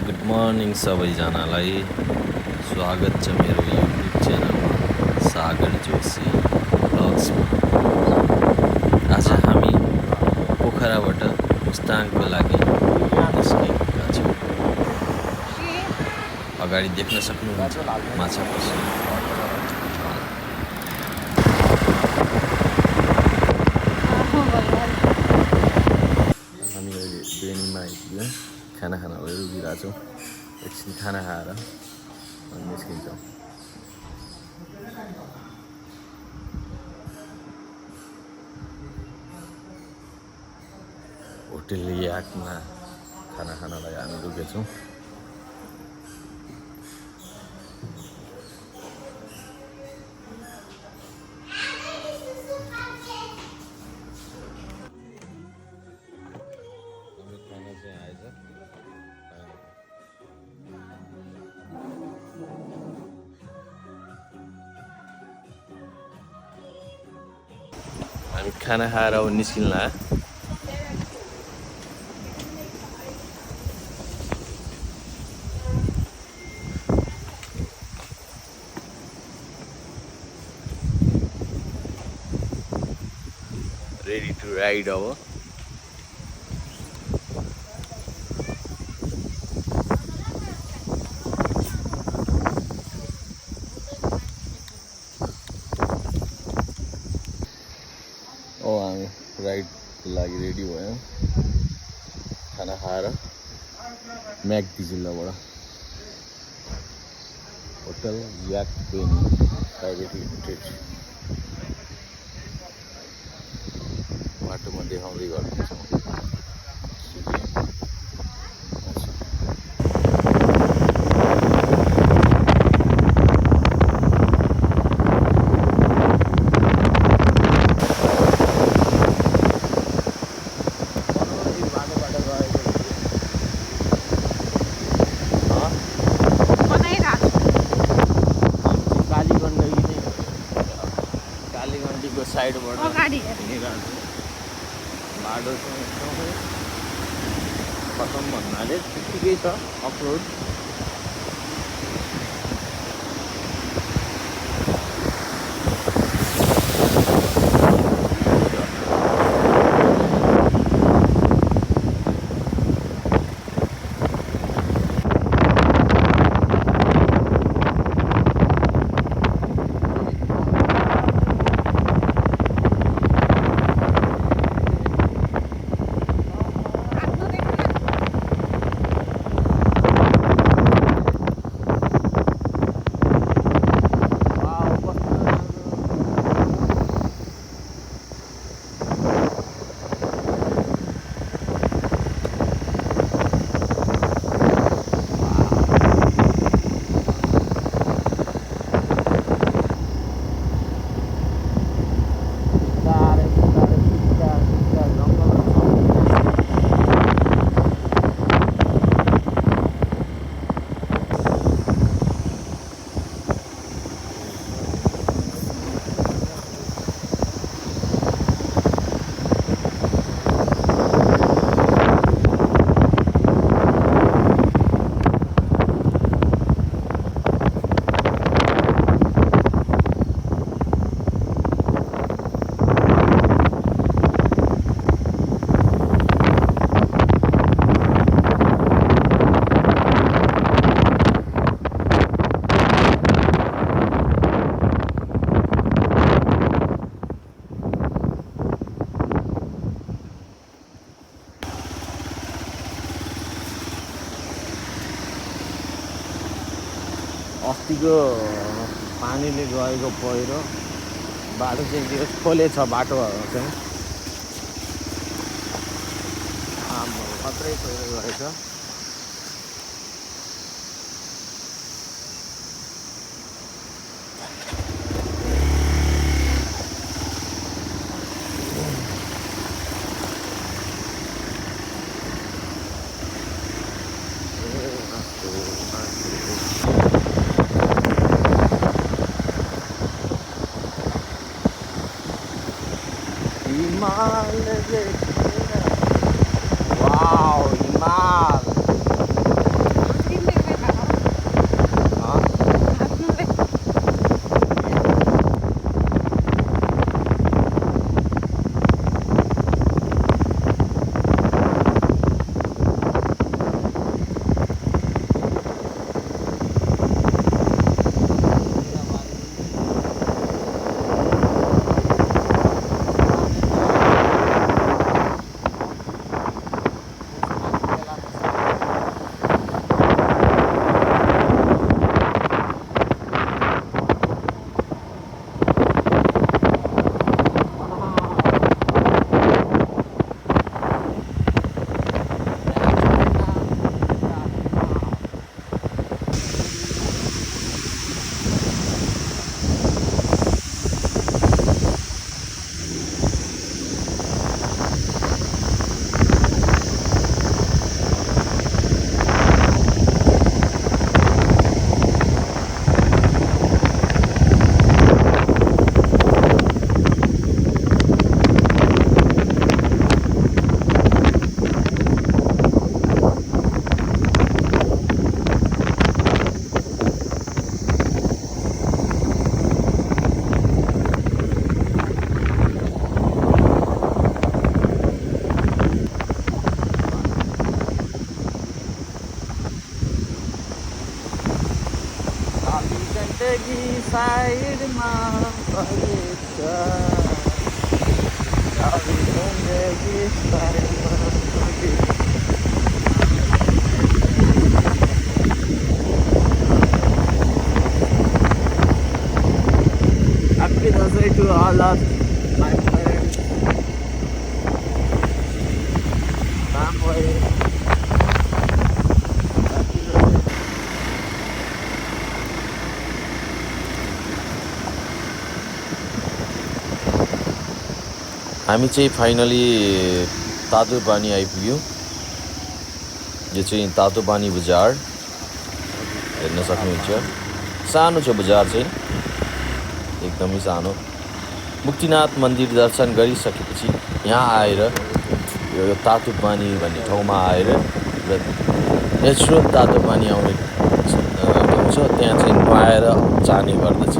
Good morning सबैजनालाई स्वागत छ मेरो युट्युब च्यानलमा सागर जोशी ब्लग्समा। आज हामी पोखराबाट मुस्ताङको लागि निस्केका छौँ। अगाडि देख्न सक्नुहुन्छ माछा पसल। हामी अहिले बेनीमा आइपुग्यौँ। खाना उभिरहेको छौँ। एकछिन खाना खाएर अनि निस्किन्छौँ। होटेल याकमा खाना खानलाई हामी रुकेछौँ। खाना चाहिँ आएछ। हामी खाना खाएर अब निस्किन्ला। रेडी टु राइड अब। हामी राइडको लागि रेडी भयौँ। खाना खाएर म्याग्दी जिल्लाबाट होटल याक बेनी प्राइभेट लिमिटेड बाटोमा देखाउँदै गर्छौँ। कालीगण्डीको साइडबाट हिँडिरहन्छ। बाटो चाहिँ एकदमै खतम भन्नाले ठिकै छ अफरोड। अस्तिको पानीले गएको पहिरो बाटो चाहिँ त्यो खोलेछ। बाटोहरू चाहिँ खत्रै पहिरो गएछ। Himal, wow, Himal. साइडमा परेछ जिन्दगी साइडमा परेछ Happy birthday to all of my friends, family. Happy birthday. हामी चाहिँ फाइनली तातोपानी आइपुग्यौँ। यो चाहिँ तातोपानी बजार हेर्न सक्नुहुन्छ। सानो छ बजार चाहिँ, एकदमै सानो। मुक्तिनाथ मन्दिर दर्शन गरिसकेपछि यहाँ आएर यो तातोपानी भन्ने ठाउँमा आएर नेचुरल तातोपानी आउने ठाउँ छ, त्यहाँ चाहिँ नुहाएर जाने गर्दछ।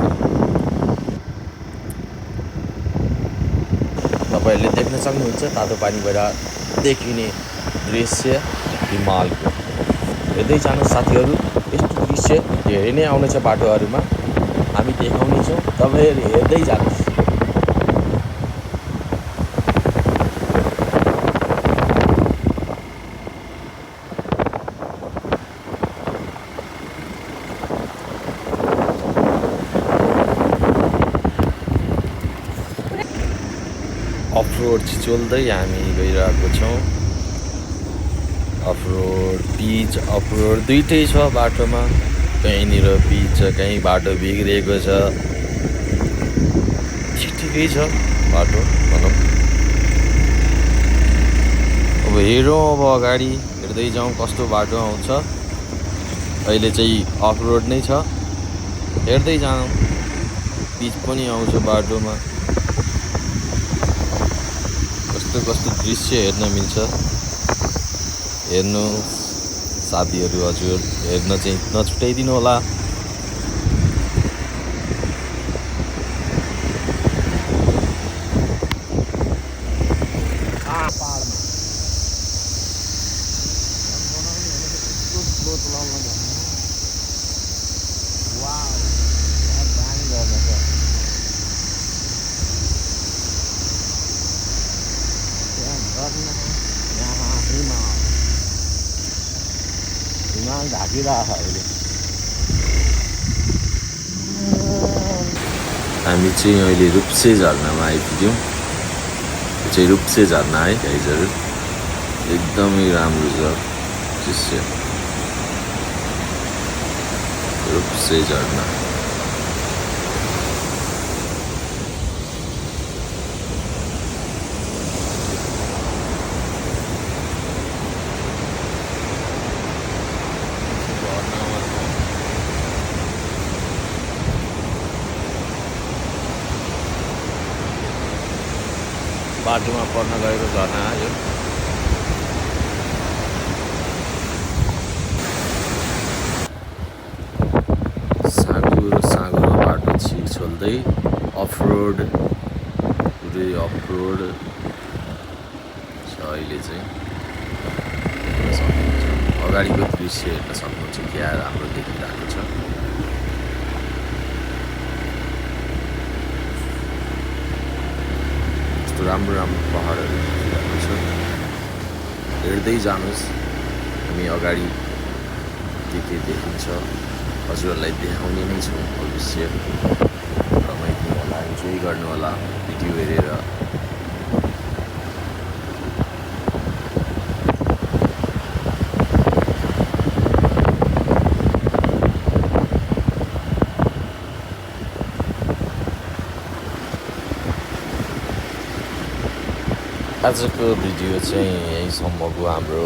तपाईँहरूले देख्न सक्नुहुन्छ तातोपानीबाट देखिने दृश्य हिमालको। हेर्दै जानु साथीहरू, यस्तो दृश्य धेरै नै आउनेछ बाटोहरूमा, हामी देखाउनेछौँ, तपाईँहरू हेर्दै जानुहोस्। अफरोड छिचोल्दै हामी गइरहेको छौँ। अफरोड पिच अफरोड दुइटै छ बाटोमा। कहीँनिर पिच छ, कहीँ बाटो बिग्रिएको छ। ठिकै छ बाटो भनौँ। अब हेरौँ, अब अगाडि हेर्दै जाउँ कस्तो बाटो आउँछ। अहिले चाहिँ अफरोड नै छ, हेर्दै जाउँ। पिच पनि आउँछ बाटोमा। कस्तो दृश्य हेर्न मिल्छ, हेर्नु साथीहरू, हजुर हेर्न चाहिँ नछुटाइदिनु होला। हिमाल ढाकिरहेको छ अहिले। हामी चाहिँ अहिले रूप्से झरनामा आइपुग्यौँ। यो चाहिँ रूप्से झरना है गाइजहरू, एकदमै राम्रो छ दृश्य। रूप्से झरना बाटोमा पर्न गएको झरना आयो। साँगुरो बाटो छिचोल्दै अफरोड, पुरै अफरोड छ अहिले चाहिँ। अगाडिको दृश्य हेर्न सक्नुहुन्छ, क्या राम्रो देखिरहेको छ। राम्रो पहाडहरू देखिरहेको छ, हेर्दै जानुहोस्। हामी अगाडि के देखिन्छ हजुरहरूलाई देखाउने नै छौँ। अवश्य रमाइदिनु होला, इन्जोय गर्नु होला भिडियो हेरेर। आजको भिडियो चाहिँ यहीसम्मको। हाम्रो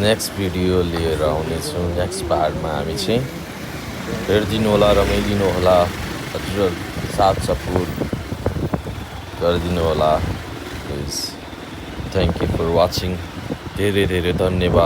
नेक्स्ट भिडियो लिएर आउनेछौँ। नेक्स्ट पार्टमा हामी चाहिँ हेरिदिनु होला, रमाइदिनु होला, हजुर साथ सपोर्ट गरिदिनु होला please. Thank you for watching. धेरै धेरै धन्यवाद।